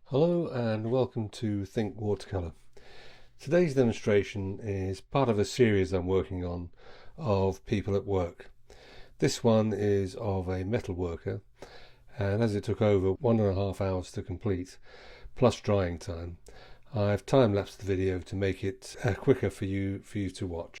Hello and welcome to Think Watercolour. Today's demonstration is part of a series I'm working on of people at work. This one is of a metalworker, and as it took over 1.5 hours to complete, plus drying time, I've time-lapsed the video to make it quicker for you to watch.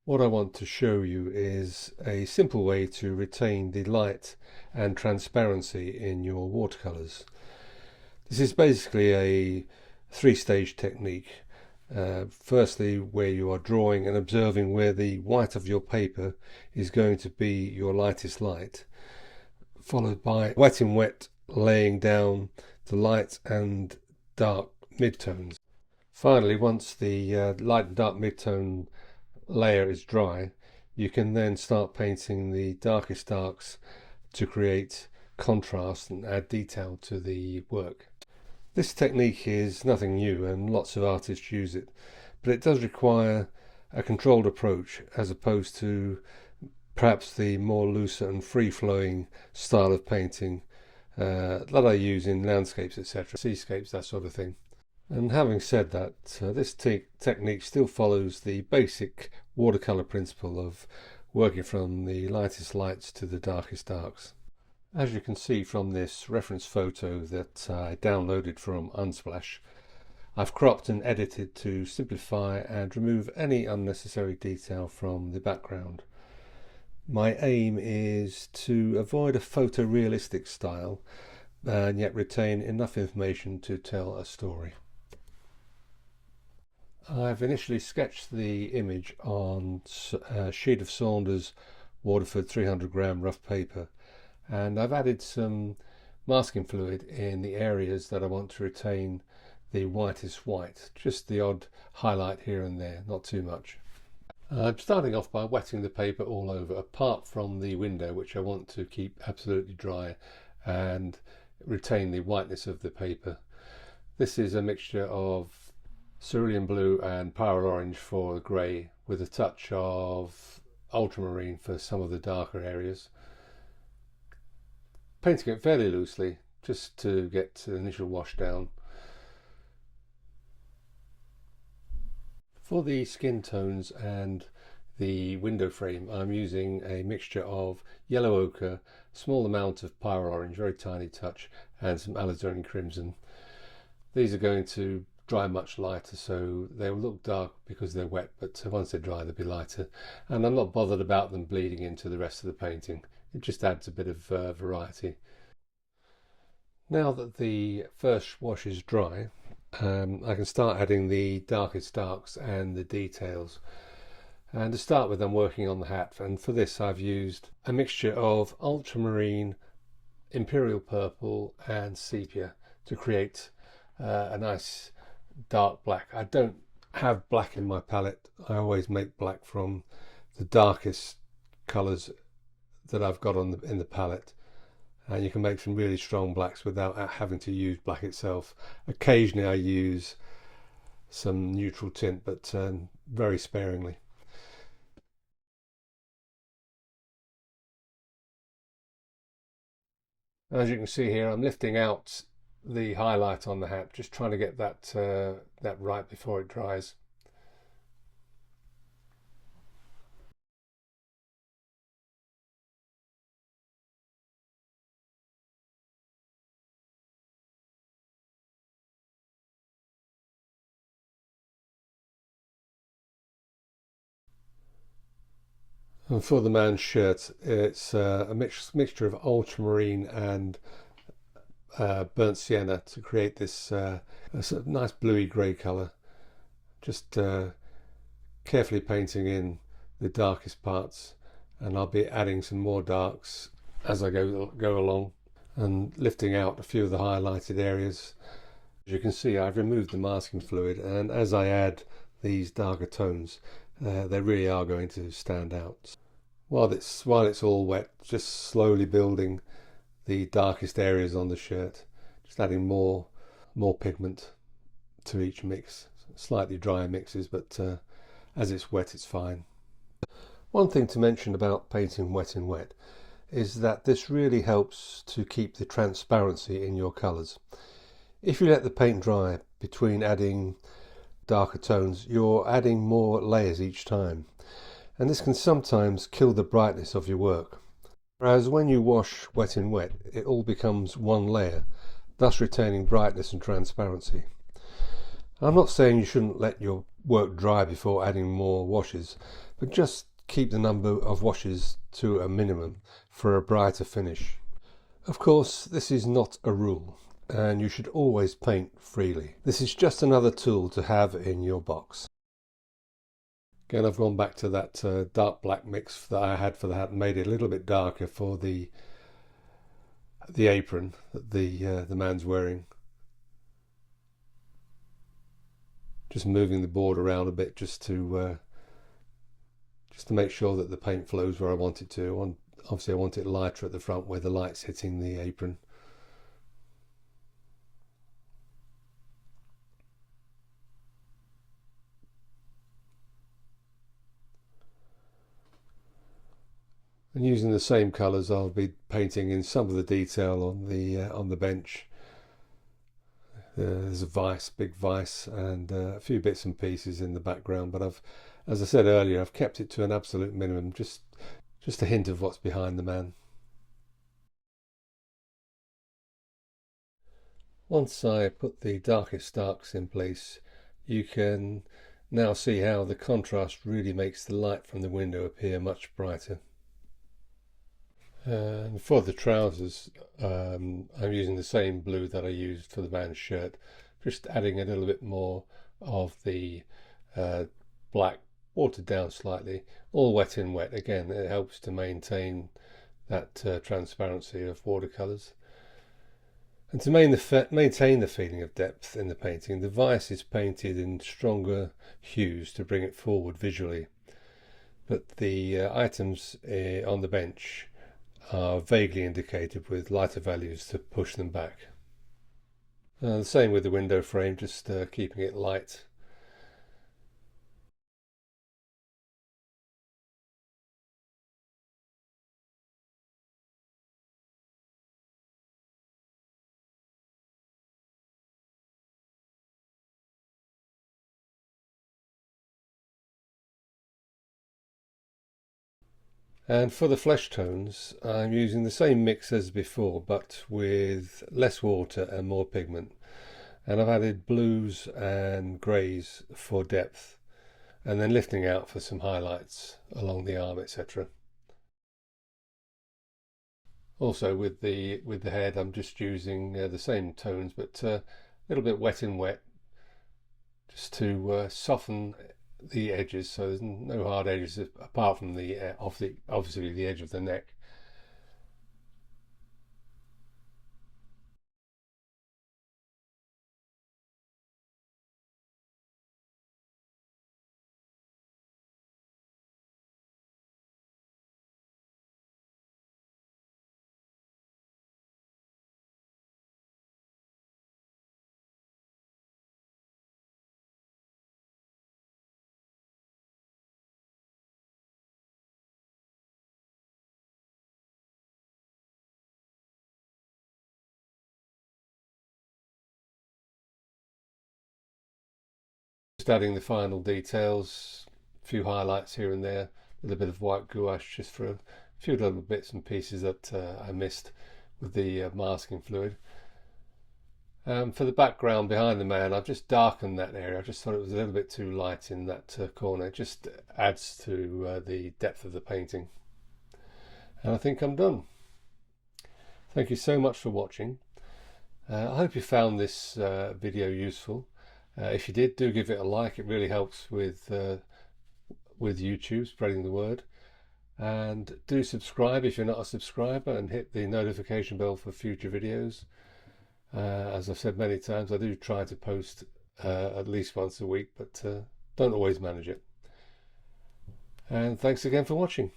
What I want to show you is a simple way to retain the light and transparency in your watercolours. This is basically a three-stage technique. Firstly, where you are drawing and observing where the white of your paper is going to be your lightest light, followed by wet in wet, laying down the light and dark midtones. Finally, once the light and dark midtone layer is dry, you can then start painting the darkest darks to create contrast and add detail to the work. This technique is nothing new and lots of artists use it, but it does require a controlled approach as opposed to perhaps the more looser and free-flowing style of painting that I use in landscapes, etc., seascapes, that sort of thing. And having said that, this technique still follows the basic watercolour principle of working from the lightest lights to the darkest darks. As you can see from this reference photo that I downloaded from Unsplash, I've cropped and edited to simplify and remove any unnecessary detail from the background. My aim is to avoid a photorealistic style and yet retain enough information to tell a story. I've initially sketched the image on a sheet of Saunders Waterford 300-gram rough paper, and I've added some masking fluid in the areas that I want to retain the whitest white, just the odd highlight here and there, not too much. I'm starting off by wetting the paper all over, apart from the window, which I want to keep absolutely dry and retain the whiteness of the paper. This is a mixture of cerulean blue and pyrrole orange for the grey, with a touch of ultramarine for some of the darker areas. Painting it fairly loosely just to get the initial wash down. For the skin tones and the window frame, I'm using a mixture of yellow ochre, small amount of pyrrole orange, very tiny touch, and some alizarin crimson. These are going to dry much lighter, so they will look dark because they're wet, but once they're dry they'll be lighter, and I'm not bothered about them bleeding into the rest of the painting. It just adds a bit of variety. Now that the first wash is dry, I can start adding the darkest darks and the details. And to start with, I'm working on the hat, and for this I've used a mixture of ultramarine, imperial purple and sepia to create a nice dark black. I don't have black in my palette. I always make black from the darkest colours that I've got in the palette, and you can make some really strong blacks without having to use black itself. Occasionally I use some neutral tint, but very sparingly. As you can see here, I'm lifting out the highlight on the hat, just trying to get that right before it dries. And for the man's shirt, it's a mixture of ultramarine and burnt sienna to create this a sort of nice bluey grey colour. Just carefully painting in the darkest parts, and I'll be adding some more darks as I go along and lifting out a few of the highlighted areas. As you can see, I've removed the masking fluid, and as I add these darker tones, they really are going to stand out. While it's all wet, just slowly building the darkest areas on the shirt, just adding more pigment to each mix. Slightly drier mixes, but as it's wet it's fine. One thing to mention about painting wet in wet is that this really helps to keep the transparency in your colours. If you let the paint dry between adding darker tones, you're adding more layers each time, and this can sometimes kill the brightness of your work. Whereas when you wash wet in wet, it all becomes one layer, thus retaining brightness and transparency. I'm not saying you shouldn't let your work dry before adding more washes, but just keep the number of washes to a minimum for a brighter finish. Of course, this is not a rule, and you should always paint freely. This is just another tool to have in your box. Again, I've gone back to that dark black mix that I had for the hat and made it a little bit darker for the apron that the man's wearing. Just moving the board around a bit just to make sure that the paint flows where I want it to. Obviously, I want it lighter at the front where the light's hitting the apron. And using the same colours, I'll be painting in some of the detail on the bench. There's a vise, big vise, and a few bits and pieces in the background. But as I said earlier, I've kept it to an absolute minimum, just a hint of what's behind the man. Once I put the darkest darks in place, you can now see how the contrast really makes the light from the window appear much brighter. And for the trousers, I'm using the same blue that I used for the man's shirt, just adding a little bit more of the black, watered down slightly, all wet in wet. Again, it helps to maintain that transparency of watercolours. And to maintain the feeling of depth in the painting, the vise is painted in stronger hues to bring it forward visually. But the items on the bench are vaguely indicated with lighter values to push them back. The same with the window frame, just keeping it light. And for the flesh tones, I'm using the same mix as before, but with less water and more pigment. And I've added blues and greys for depth, and then lifting out for some highlights along the arm, etc. Also with the head, I'm just using the same tones, but a little bit wet in wet, just to soften the edges, so there's no hard edges apart from obviously the edge of the neck. Just adding the final details, a few highlights here and there, with a bit of white gouache just for a few little bits and pieces that I missed with the masking fluid. For the background behind the man, I've just darkened that area. I just thought it was a little bit too light in that corner. It just adds to the depth of the painting. And I think I'm done. Thank you so much for watching. I hope you found this video useful. If you did, do give it a like. It really helps with YouTube, spreading the word. And do subscribe if you're not a subscriber, and hit the notification bell for future videos. As I've said many times, I do try to post at least once a week, but don't always manage it. And thanks again for watching.